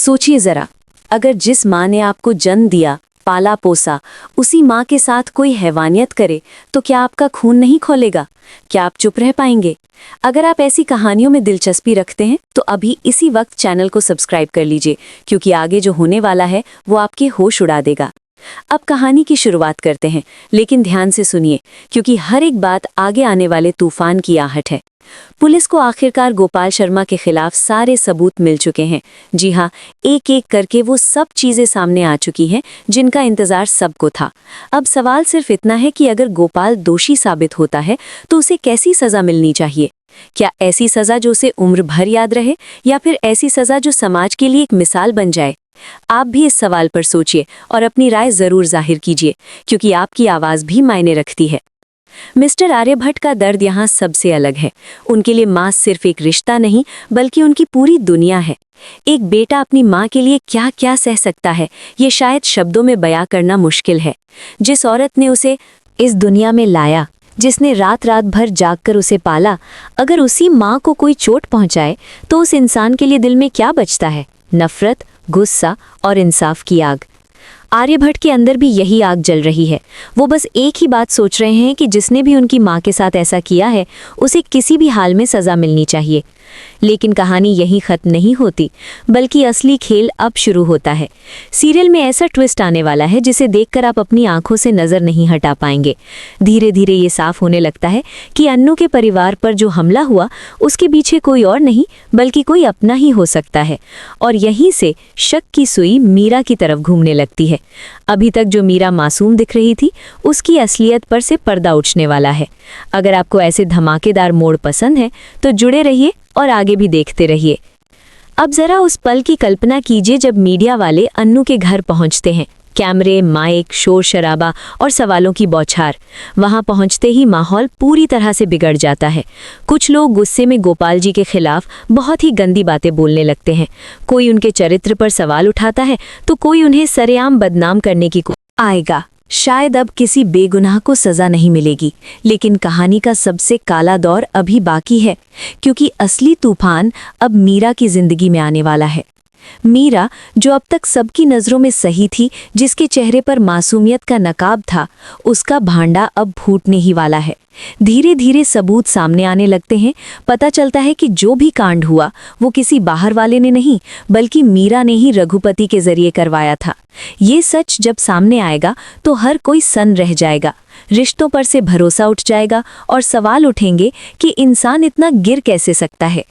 सोचिए जरा, अगर जिस माँ ने आपको जन्म दिया, पाला पोसा, उसी माँ के साथ कोई हैवानियत करे तो क्या आपका खून नहीं खौलेगा? क्या आप चुप रह पाएंगे? अगर आप ऐसी कहानियों में दिलचस्पी रखते हैं तो अभी इसी वक्त चैनल को सब्सक्राइब कर लीजिए, क्योंकि आगे जो होने वाला है वो आपके होश उड़ा देगा। अब कहानी की शुरुआत करते हैं, लेकिन ध्यान से सुनिए, क्योंकि हर एक बात आगे आने वाले तूफान की आहट है। पुलिस को आखिरकार गोपाल शर्मा के खिलाफ सारे सबूत मिल चुके हैं। जी हाँ, एक एक करके वो सब चीजें सामने आ चुकी हैं जिनका इंतजार सबको था। अब सवाल सिर्फ इतना है कि अगर गोपाल दोषी साबित होता है तो उसे कैसी सजा मिलनी चाहिए? क्या ऐसी सजा जो उसे उम्र भर याद रहे, या फिर ऐसी सजा जो समाज के लिए एक मिसाल बन जाए? आप भी इस सवाल पर सोचिए और अपनी राय जरूर जाहिर कीजिए, क्योंकि आपकी आवाज भी मायने रखती है। मिस्टर आर्यभट्ट का दर्द यहाँ सबसे अलग है। उनके लिए माँ सिर्फ एक रिश्ता नहीं, बल्कि उनकी पूरी दुनिया है। एक बेटा अपनी माँ के लिए क्या क्या सह सकता है, ये शायद शब्दों में बयां करना मुश्किल है। जिस औरत ने उसे इस दुनिया में लाया, जिसने रात रात भर जागकर उसे पाला, अगर उसी माँ को कोई चोट पहुँचाए तो उस इंसान के लिए दिल में क्या बचता है? नफरत, गुस्सा और इंसाफ की आग। आर्यभट्ट के अंदर भी यही आग जल रही है। वो बस एक ही बात सोच रहे हैं कि जिसने भी उनकी माँ के साथ ऐसा किया है उसे किसी भी हाल में सज़ा मिलनी चाहिए। लेकिन कहानी यहीं ख़त्म नहीं होती, बल्कि असली खेल अब शुरू होता है। सीरियल में ऐसा ट्विस्ट आने वाला है जिसे देखकर आप अपनी आंखों से नज़र नहीं हटा पाएंगे। धीरे धीरे ये साफ होने लगता है कि अन्नू के परिवार पर जो हमला हुआ उसके पीछे कोई और नहीं बल्कि कोई अपना ही हो सकता है। और यहीं से शक की सुई मीरा की तरफ घूमने लगती है। अभी तक जो मीरा मासूम दिख रही थी, उसकी असलियत पर से पर्दा उठने वाला है। अगर आपको ऐसे धमाकेदार मोड़ पसंद है तो जुड़े रहिए और आगे भी देखते रहिए। अब जरा उस पल की कल्पना कीजिए जब मीडिया वाले अन्नू के घर पहुंचते हैं। कैमरे, माइक, शोर शराबा और सवालों की बौछार। वहां पहुंचते ही माहौल पूरी तरह से बिगड़ जाता है। कुछ लोग गुस्से में गोपाल जी के खिलाफ बहुत ही गंदी बातें बोलने लगते हैं। कोई उनके चरित्र पर सवाल उठाता है तो कोई उन्हें सरेआम बदनाम करने की आएगा। शायद अब किसी बेगुनाह को सजा नहीं मिलेगी, लेकिन कहानी का सबसे काला दौर अभी बाकी है, क्योंकि असली तूफान अब मीरा की जिंदगी में आने वाला है। मीरा, जो अब तक सबकी नज़रों में सही थी, जिसके चेहरे पर मासूमियत का नकाब था, उसका भांडा अब फूटने ही वाला है। धीरे धीरे सबूत सामने आने लगते हैं। पता चलता है कि जो भी कांड हुआ वो किसी बाहर वाले ने नहीं, बल्कि मीरा ने ही रघुपति के जरिए करवाया था। ये सच जब सामने आएगा तो हर कोई सन्न रह जाएगा। रिश्तों पर से भरोसा उठ जाएगा और सवाल उठेंगे कि इंसान इतना गिर कैसे सकता है।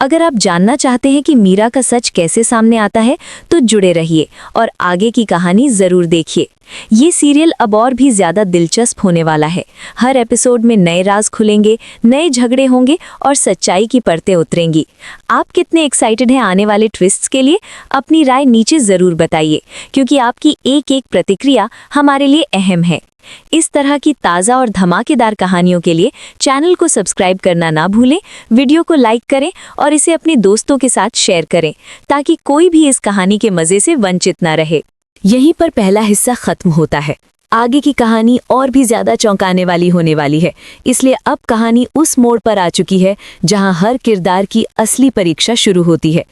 अगर आप जानना चाहते हैं कि मीरा का सच कैसे सामने आता है तो जुड़े रहिए और आगे की कहानी जरूर देखिए। ये सीरियल अब और भी ज्यादा दिलचस्प होने वाला है। हर एपिसोड में नए राज खुलेंगे, नए झगड़े होंगे और सच्चाई की परतें उतरेंगी। आप कितने एक्साइटेड हैं आने वाले ट्विस्ट्स के लिए? अपनी राय नीचे जरूर बताइए, क्योंकि आपकी एक एक प्रतिक्रिया हमारे लिए अहम है। इस तरह की ताज़ा और धमाकेदार कहानियों के लिए चैनल को सब्सक्राइब करना ना भूलें, वीडियो को लाइक करें और इसे अपने दोस्तों के साथ शेयर करें, ताकि कोई भी इस कहानी के मज़े से वंचित ना रहे। यहीं पर पहला हिस्सा खत्म होता है। आगे की कहानी और भी ज्यादा चौंकाने वाली होने वाली है, इसलिए अब कहानी उस मोड़ पर आ चुकी है जहां हर किरदार की असली परीक्षा शुरू होती है।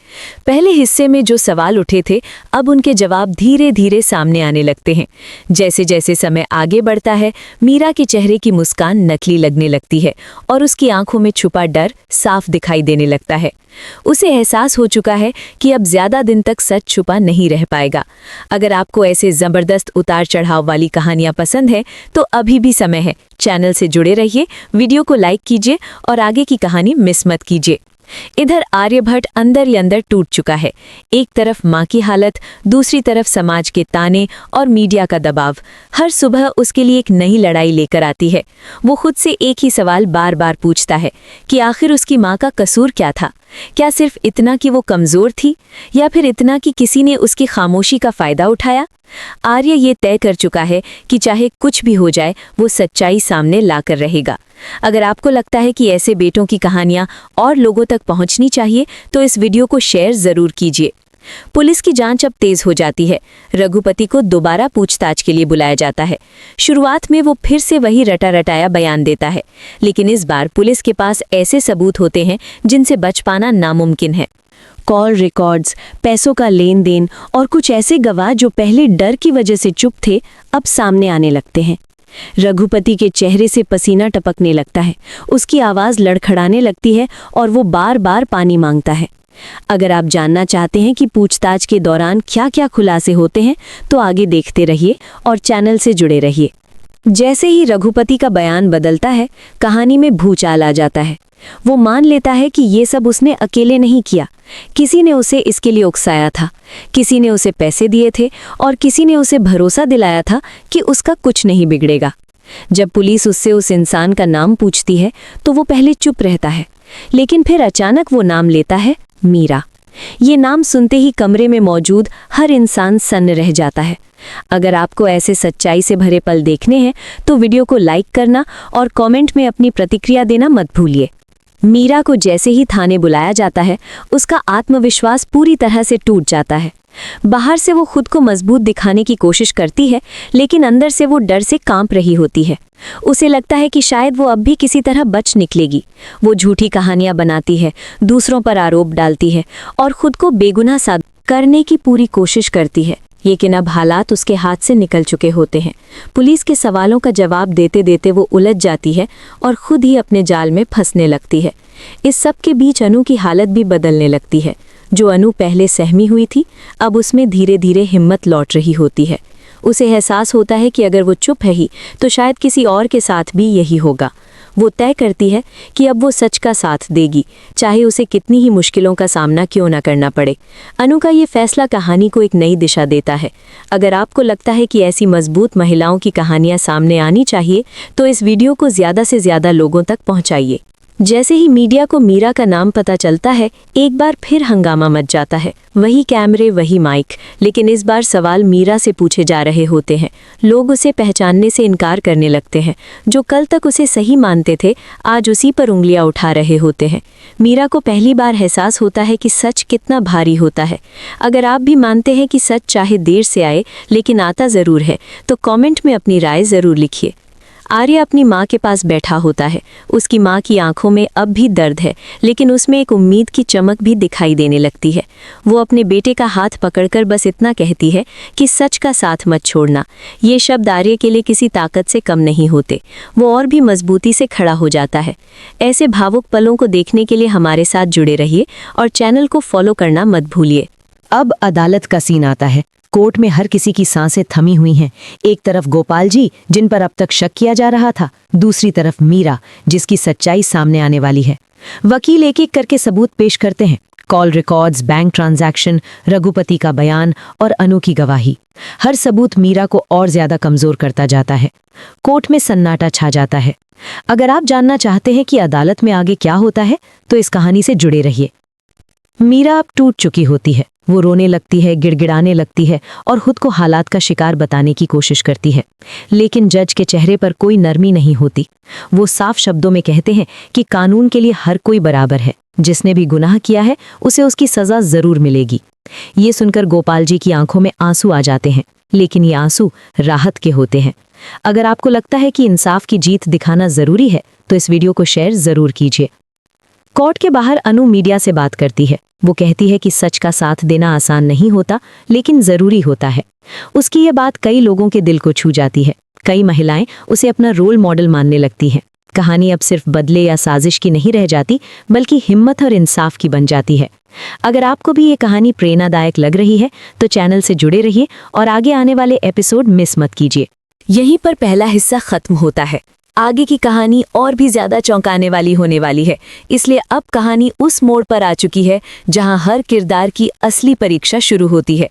पहले हिस्से में जो सवाल उठे थे, अब उनके जवाब धीरे धीरे सामने आने लगते हैं। जैसे जैसे समय आगे बढ़ता है, मीरा के चेहरे की मुस्कान नकली लगने लगती है और उसकी आंखों में छुपा डर साफ दिखाई देने लगता है। उसे एहसास हो चुका है कि अब ज्यादा दिन तक सच छुपा नहीं रह पाएगा। अगर आपको ऐसे जबरदस्त उतार चढ़ाव वाली कहानियां पसंद है तो अभी भी समय है। चैनल से जुड़े रहिए, वीडियो को लाइक कीजिए और आगे की कहानी मिस मत कीजिए। इधर आर्यभट्ट अंदर ही अंदर टूट चुका है। एक तरफ माँ की हालत, दूसरी तरफ समाज के ताने और मीडिया का दबाव हर सुबह उसके लिए एक नई लड़ाई लेकर आती है। वो खुद से एक ही सवाल बार बार पूछता है कि आखिर उसकी माँ का कसूर क्या था? क्या सिर्फ इतना कि वो कमज़ोर थी, या फिर इतना कि किसी ने उसकी खामोशी का फ़ायदा उठाया? आर्य ये तय कर चुका है कि चाहे कुछ भी हो जाए, वो सच्चाई सामने लाकर रहेगा। अगर आपको लगता है कि ऐसे बेटों की कहानियां और लोगों तक पहुंचनी चाहिए तो इस वीडियो को शेयर ज़रूर कीजिए। पुलिस की जांच अब तेज हो जाती है। रघुपति को दोबारा पूछताछ के लिए बुलाया जाता है। शुरुआत में वो फिर से वही रटा रटाया बयान देता है, लेकिन इस बार पुलिस के पास ऐसे सबूत होते हैं जिनसे बच पाना नामुमकिन है। कॉल रिकॉर्ड्स, पैसों का लेन देन और कुछ ऐसे गवाह जो पहले डर की वजह से चुप थे, अब सामने आने लगते हैं। रघुपति के चेहरे से पसीना टपकने लगता है, उसकी आवाज़ लड़खड़ाने लगती है और वो बार बार पानी मांगता है। अगर आप जानना चाहते हैं कि पूछताछ के दौरान क्या क्या खुलासे होते हैं तो आगे देखते रहिए और चैनल से जुड़े रहिए। जैसे ही रघुपति का बयान बदलता है, कहानी में भूचाल आ जाता है। वो मान लेता है कि ये सब उसने अकेले नहीं किया, किसी ने उसे इसके लिए उकसाया था, किसी ने उसे पैसे दिए थे और किसी ने उसे भरोसा दिलाया था कि उसका कुछ नहीं बिगड़ेगा। जब पुलिस उससे उस इंसान का नाम पूछती है तो वो पहले चुप रहता है, लेकिन फिर अचानक वो नाम लेता है, मीरा। ये नाम सुनते ही कमरे में मौजूद हर इंसान सन्न रह जाता है। अगर आपको ऐसे सच्चाई से भरे पल देखने हैं तो वीडियो को लाइक करना और कमेंट में अपनी प्रतिक्रिया देना मत भूलिए। मीरा को जैसे ही थाने बुलाया जाता है, उसका आत्मविश्वास पूरी तरह से टूट जाता है। बाहर से वो खुद को मजबूत दिखाने की कोशिश करती है, लेकिन अंदर से वो डर से कांप रही होती है। उसे लगता है कि शायद वो अब भी किसी तरह बच निकलेगी। वो झूठी कहानियां बनाती है, दूसरों पर आरोप डालती है और खुद को बेगुनाह साबित करने की पूरी कोशिश करती है। लेकिन अब हालात उसके हाथ से निकल चुके होते हैं। पुलिस के सवालों का जवाब देते देते वो उलझ जाती है और खुद ही अपने जाल में फंसने लगती है। इस सब के बीच अनु की हालत भी बदलने लगती है। जो अनु पहले सहमी हुई थी, अब उसमें धीरे धीरे हिम्मत लौट रही होती है। उसे एहसास होता है कि अगर वो चुप है ही तो शायद किसी और के साथ भी यही होगा। वो तय करती है कि अब वो सच का साथ देगी, चाहे उसे कितनी ही मुश्किलों का सामना क्यों ना करना पड़े। अनु का ये फैसला कहानी को एक नई दिशा देता है। अगर आपको लगता है कि ऐसी मजबूत महिलाओं की कहानियां सामने आनी चाहिए तो इस वीडियो को ज़्यादा से ज़्यादा लोगों तक पहुंचाइए। जैसे ही मीडिया को मीरा का नाम पता चलता है, एक बार फिर हंगामा मच जाता है। वही कैमरे, वही माइक, लेकिन इस बार सवाल मीरा से पूछे जा रहे होते हैं। लोग उसे पहचानने से इनकार करने लगते हैं। जो कल तक उसे सही मानते थे, आज उसी पर उंगलियां उठा रहे होते हैं। मीरा को पहली बार एहसास होता है कि सच कितना भारी होता है। अगर आप भी मानते हैं कि सच चाहे देर से आए लेकिन आता ज़रूर है, तो कमेंट में अपनी राय ज़रूर लिखिए। आर्य अपनी माँ के पास बैठा होता है। उसकी माँ की आंखों में अब भी दर्द है, लेकिन उसमें एक उम्मीद की चमक भी दिखाई देने लगती है। वो अपने बेटे का हाथ पकड़कर बस इतना कहती है कि सच का साथ मत छोड़ना। ये शब्द आर्य के लिए किसी ताकत से कम नहीं होते। वो और भी मजबूती से खड़ा हो जाता है। ऐसे भावुक पलों को देखने के लिए हमारे साथ जुड़े रहिए और चैनल को फॉलो करना मत भूलिए। अब अदालत का सीन आता है। कोर्ट में हर किसी की सांसें थमी हुई हैं। एक तरफ गोपाल जी, जिन पर अब तक शक किया जा रहा था, दूसरी तरफ मीरा, जिसकी सच्चाई सामने आने वाली है। वकील एक एक करके सबूत पेश करते हैं। Call records, bank transaction, Raghupati का बयान और अनु की गवाही। हर सबूत मीरा को और ज्यादा कमजोर करता जाता है। कोर्ट में सन्नाटा छा जाता है। अगर आप जानना चाहते हैं कि अदालत में आगे क्या होता है तो इस कहानी से जुड़े रहिए। मीरा अब टूट चुकी होती है। वो रोने लगती है, गिड़गिड़ाने लगती है और खुद को हालात का शिकार बताने की कोशिश करती है। लेकिन जज के चेहरे पर कोई नरमी नहीं होती। वो साफ शब्दों में कहते हैं कि कानून के लिए हर कोई बराबर है। जिसने भी गुनाह किया है उसे उसकी सजा जरूर मिलेगी। ये सुनकर गोपाल जी की आंखों में आंसू आ जाते हैं, लेकिन ये आंसू राहत के होते हैं। अगर आपको लगता है कि इंसाफ की जीत दिखाना जरूरी है तो इस वीडियो को शेयर जरूर कीजिए। कोर्ट के बाहर अनु मीडिया से बात करती है। वो कहती है कि सच का साथ देना आसान नहीं होता, लेकिन जरूरी होता है। उसकी ये बात कई लोगों के दिल को छू जाती है। कई महिलाएं उसे अपना रोल मॉडल मानने लगती हैं। कहानी अब सिर्फ बदले या साजिश की नहीं रह जाती, बल्कि हिम्मत और इंसाफ की बन जाती है। अगर आपको भी ये कहानी प्रेरणादायक लग रही है तो चैनल से जुड़े रहिए और आगे आने वाले एपिसोड मिस मत कीजिए। यहीं पर पहला हिस्सा खत्म होता है। आगे की कहानी और भी ज्यादा चौंकाने वाली होने वाली है, इसलिए अब कहानी उस मोड़ पर आ चुकी है जहां हर किरदार की असली परीक्षा शुरू होती है।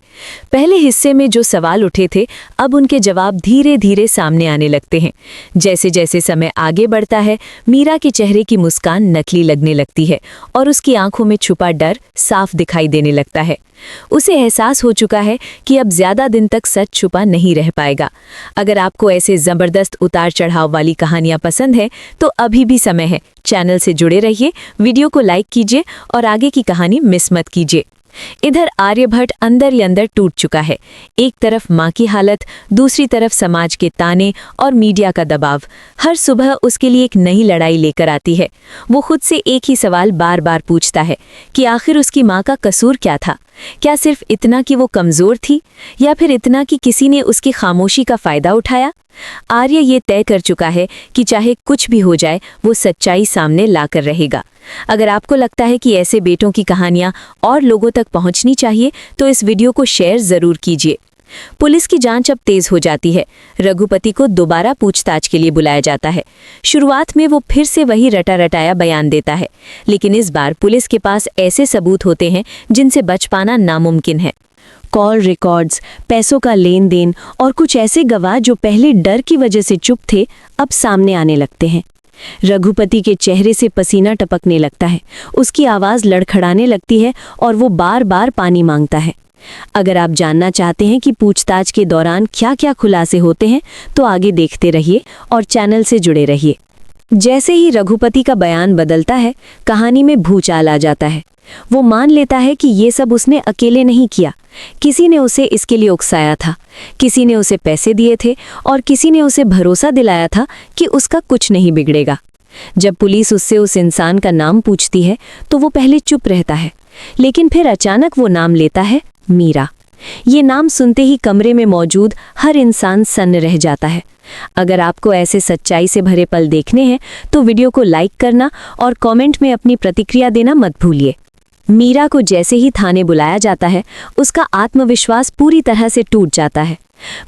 पहले हिस्से में जो सवाल उठे थे, अब उनके जवाब धीरे धीरे सामने आने लगते हैं। जैसे जैसे समय आगे बढ़ता है, मीरा के चेहरे की मुस्कान नकली लगने लगती है और उसकी आंखों में छुपा डर साफ दिखाई देने लगता है। उसे एहसास हो चुका है कि अब ज्यादा दिन तक सच छुपा नहीं रह पाएगा। अगर आपको ऐसे जबरदस्त उतार चढ़ाव वाली कहानियां पसंद है तो अभी भी समय है। चैनल से जुड़े रहिए, वीडियो को लाइक कीजिए और आगे की कहानी मिस मत कीजिए। इधर आर्यभट्ट अंदर ही अंदर टूट चुका है। एक तरफ माँ की हालत, दूसरी तरफ समाज के ताने और मीडिया का दबाव हर सुबह उसके लिए एक नई लड़ाई लेकर आती है। वो खुद से एक ही सवाल बार बार पूछता है कि आखिर उसकी माँ का कसूर क्या था। क्या सिर्फ इतना कि वो कमज़ोर थी, या फिर इतना कि किसी ने उसकी खामोशी का फ़ायदा उठाया? आर्य ये तय कर चुका है कि चाहे कुछ भी हो जाए वो सच्चाई सामने लाकर रहेगा। अगर आपको लगता है कि ऐसे बेटों की कहानियां और लोगों तक पहुंचनी चाहिए तो इस वीडियो को शेयर ज़रूर कीजिए। पुलिस की जांच अब तेज हो जाती है। रघुपति को दोबारा पूछताछ के लिए बुलाया जाता है। शुरुआत में वो फिर से वही रटा रटाया बयान देता है, लेकिन इस बार पुलिस के पास ऐसे सबूत होते हैं जिनसे बच पाना नामुमकिन है। कॉल रिकॉर्ड्स, पैसों का लेन देन और कुछ ऐसे गवाह जो पहले डर की वजह से चुप थे, अब सामने आने लगते हैं। रघुपति के चेहरे से पसीना टपकने लगता है, उसकी आवाज़ लड़खड़ाने लगती है और वो बार बार पानी मांगता है। अगर आप जानना चाहते हैं कि पूछताछ के दौरान क्या क्या खुलासे होते हैं तो आगे देखते रहिए और चैनल से जुड़े रहिए। जैसे ही रघुपति का बयान बदलता है, कहानी में भूचाल आ जाता है। वो मान लेता है कि ये सब उसने अकेले नहीं किया। किसी ने उसे इसके लिए उकसाया था, किसी ने उसे पैसे दिए थे और किसी ने उसे भरोसा दिलाया था कि उसका कुछ नहीं बिगड़ेगा। जब पुलिस उससे उस इंसान का नाम पूछती है तो वो पहले चुप रहता है, लेकिन फिर अचानक वो नाम लेता है, मीरा। ये नाम सुनते ही कमरे में मौजूद हर इंसान सन्न रह जाता है। अगर आपको ऐसे सच्चाई से भरे पल देखने हैं तो वीडियो को लाइक करना और कमेंट में अपनी प्रतिक्रिया देना मत भूलिए। मीरा को जैसे ही थाने बुलाया जाता है, उसका आत्मविश्वास पूरी तरह से टूट जाता है।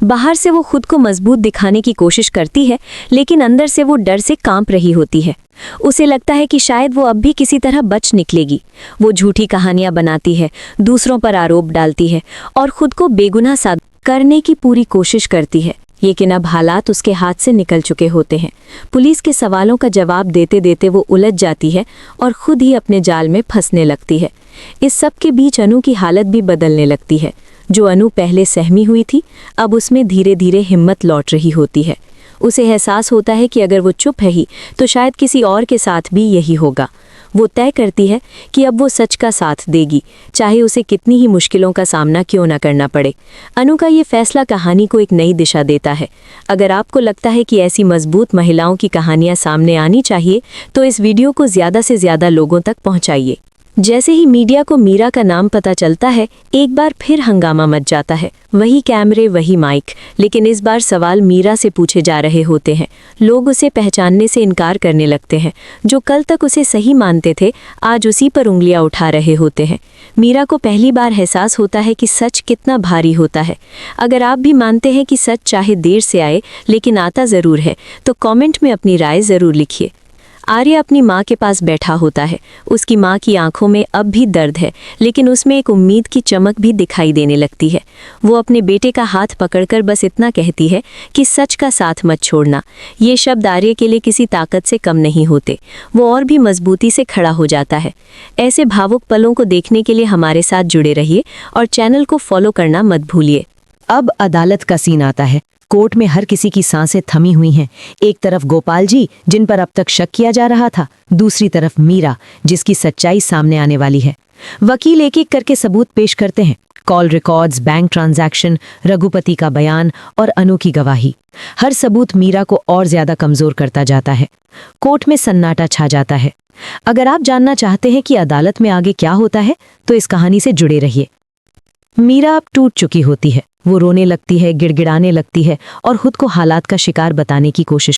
बाहर से वो खुद को मजबूत दिखाने की कोशिश करती है, लेकिन अंदर से वो डर से कांप रही होती है। उसे लगता है कि शायद वो अब भी किसी तरह बच निकलेगी। वो झूठी कहानियां बनाती है, दूसरों पर आरोप डालती है और खुद को बेगुनाह साबित करने की पूरी कोशिश करती है, लेकिन अब हालात उसके हाथ से निकल चुके होते हैं। पुलिस के सवालों का जवाब देते देते वो उलझ जाती है और खुद ही अपने जाल में फंसने लगती है। इस सब के बीच अनु की हालत भी बदलने लगती है। जो अनु पहले सहमी हुई थी, अब उसमें धीरे धीरे हिम्मत लौट रही होती है। उसे एहसास होता है कि अगर वो चुप है ही तो शायद किसी और के साथ भी यही होगा। वो तय करती है कि अब वो सच का साथ देगी, चाहे उसे कितनी ही मुश्किलों का सामना क्यों न करना पड़े। अनु का ये फैसला कहानी को एक नई दिशा देता है। अगर आपको लगता है कि ऐसी मजबूत महिलाओं की कहानियां सामने आनी चाहिए तो इस वीडियो को ज़्यादा से ज़्यादा लोगों तक पहुंचाइए। जैसे ही मीडिया को मीरा का नाम पता चलता है, एक बार फिर हंगामा मच जाता है। वही कैमरे, वही माइक, लेकिन इस बार सवाल मीरा से पूछे जा रहे होते हैं। लोग उसे पहचानने से इनकार करने लगते हैं। जो कल तक उसे सही मानते थे, आज उसी पर उंगलियां उठा रहे होते हैं। मीरा को पहली बार एहसास होता है कि सच कितना भारी होता है। अगर आप भी मानते हैं कि सच चाहे देर से आए लेकिन आता ज़रूर है, तो कमेंट में अपनी राय ज़रूर लिखिए। आर्य अपनी माँ के पास बैठा होता है। उसकी माँ की आंखों में अब भी दर्द है, लेकिन उसमें एक उम्मीद की चमक भी दिखाई देने लगती है। वो अपने बेटे का हाथ पकड़कर बस इतना कहती है कि सच का साथ मत छोड़ना। ये शब्द आर्य के लिए किसी ताकत से कम नहीं होते। वो और भी मजबूती से खड़ा हो जाता है। ऐसे भावुक पलों को देखने के लिए हमारे साथ जुड़े रहिए और चैनल को फॉलो करना मत भूलिए। अब अदालत का सीन आता है। कोर्ट में हर किसी की सांसें थमी हुई हैं। एक तरफ गोपाल जी, जिन पर अब तक शक किया जा रहा था, दूसरी तरफ मीरा, जिसकी सच्चाई सामने आने वाली है। वकील एक एक करके सबूत पेश करते हैं। Call records, bank transaction, Raghupati का बयान और अनु की गवाही। हर सबूत मीरा को और ज्यादा कमजोर करता जाता है। कोर्ट में सन्नाटा छा जाता है। अगर आप जानना चाहते हैं कि अदालत में आगे क्या होता है तो इस कहानी से जुड़े रहिए। मीरा अब टूट चुकी होती है। वो रोने लगती है, गिड़गिड़ाने लगती है और खुद को हालात का शिकार बताने की कोशिश